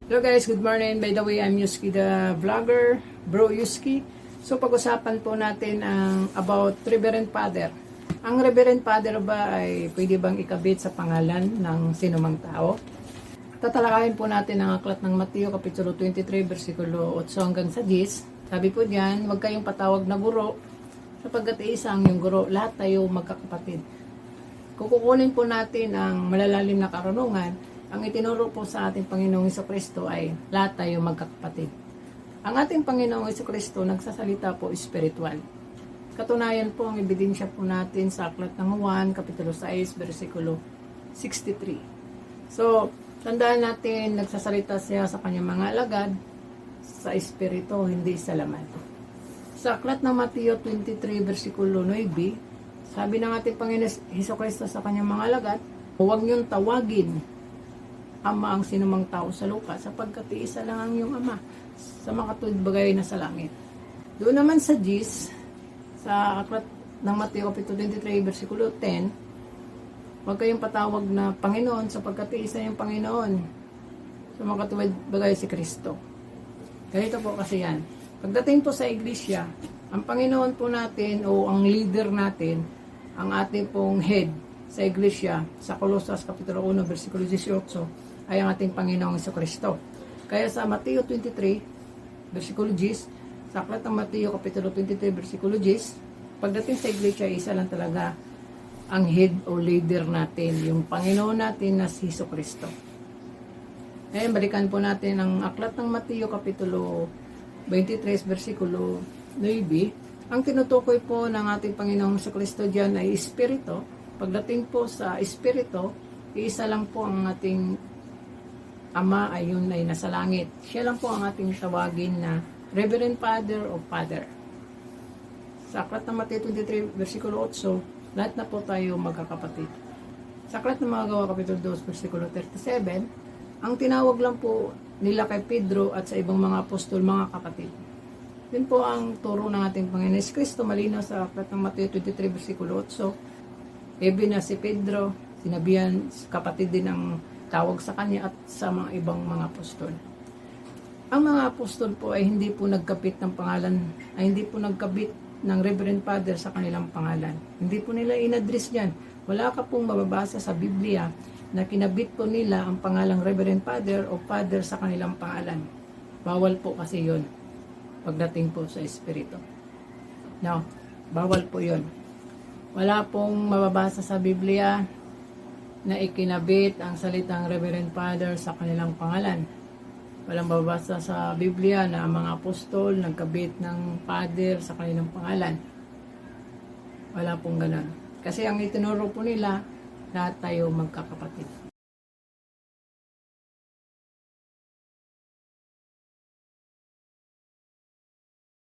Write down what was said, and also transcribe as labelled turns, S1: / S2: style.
S1: Hello guys, good morning. By the way, I'm Yuski the vlogger, Bro Yuski. So pag-usapan po natin ang about Reverend Father. Ang Reverend Father ba ay pwede bang ikabit sa pangalan ng sinumang tao? Tatalakayin po natin ang aklat ng Mateo Kapitulo 23, versikulo 8 hanggang sa 10. Sabi po diyan, huwag kayong patawag na guro, sapagkat isa ang yung guro, lahat tayo magkakapatid. Kukukunin po natin ang malalalim na karunungan. Ang itinuro po sa ating Panginoong Hesukristo ay lahat tayo magkakapatid. Ang ating Panginoong Hesukristo nagsasalita po espiritual. Katunayan po ang ebidensya po natin sa aklat ng Juan, Kapitulo 6, versikulo 63. So, tandaan natin, nagsasalita siya sa kanyang mga alagad sa espiritu, hindi sa laman. Sa aklat ng Mateo 23, versikulo 9, sabi ng ating Panginoong Hesukristo sa kanyang mga alagad, huwag niyong tawagin Ama ang sinumang tao sa lupa, sapagkat iisa lang ang iyong Ama sa makatulad bagay na sa langit. Doon naman sa 10, sa aklat ng Mateo Kapitulo 23, versikulo 10, huwag kayong patawag na Panginoon, sapagkat iisa yung Panginoon sa makatulad bagay si Kristo. Ganito po kasi yan. Pagdating po sa iglesia, ang Panginoon po natin o ang leader natin, ang ating pong head sa iglesia, sa Colosas Kapitulo 1, versikulo 18, ay ang ating Panginoong Hesukristo. Kaya sa Mateo 23, versikulo 10, sa aklat ng Mateo Kapitulo 23, versikulo 10, pagdating sa iglesia, isa lang talaga ang head o leader natin, yung Panginoon natin na si Hesukristo. Ngayon, balikan po natin ang aklat ng Mateo Kapitulo 23, versikulo 9. Ang tinutukoy po ng ating Panginoong Hesukristo diyan ay Espiritu. Pagdating po sa Espiritu, isa lang po ang ating Ama ay yun ay nasa langit. Siya lang po ang ating tawagin na Reverend Father o Father. Sa aklat ng Mateo 23, versikulo 8, lahat na po tayo magkakapatid. Sa aklat ng mga Gawa, Kapitulo 2, versikulo 37, ang tinawag lang po nila kay Pedro at sa ibang mga apostol, mga kapatid. Yun po ang turo ng ating Panginoon Kristo, malinaw sa aklat ng Mateo 23, versikulo 8. Even na si Pedro, sinabihan kapatid din ang tawag sa kanya at sa mga ibang mga apostol. Ang mga apostol po ay hindi po nagkabit ng pangalan, ay hindi po nagkabit ng Reverend Father sa kanilang pangalan. Hindi po nila in-address yan. Wala ka pong mababasa sa Biblia na kinabit po nila ang pangalang Reverend Father o Father sa kanilang pangalan. Bawal po kasi yun pagdating po sa Espiritu. No, bawal po yun. Wala pong mababasa sa Biblia na ikinabit ang salitang Reverend Father sa kanilang pangalan. Walang mababasa sa Biblia na ang mga apostol nagkabit ng Father sa kanilang pangalan. Wala pong ganun. Kasi ang itinuro po nila, lahat tayo magkakapatid.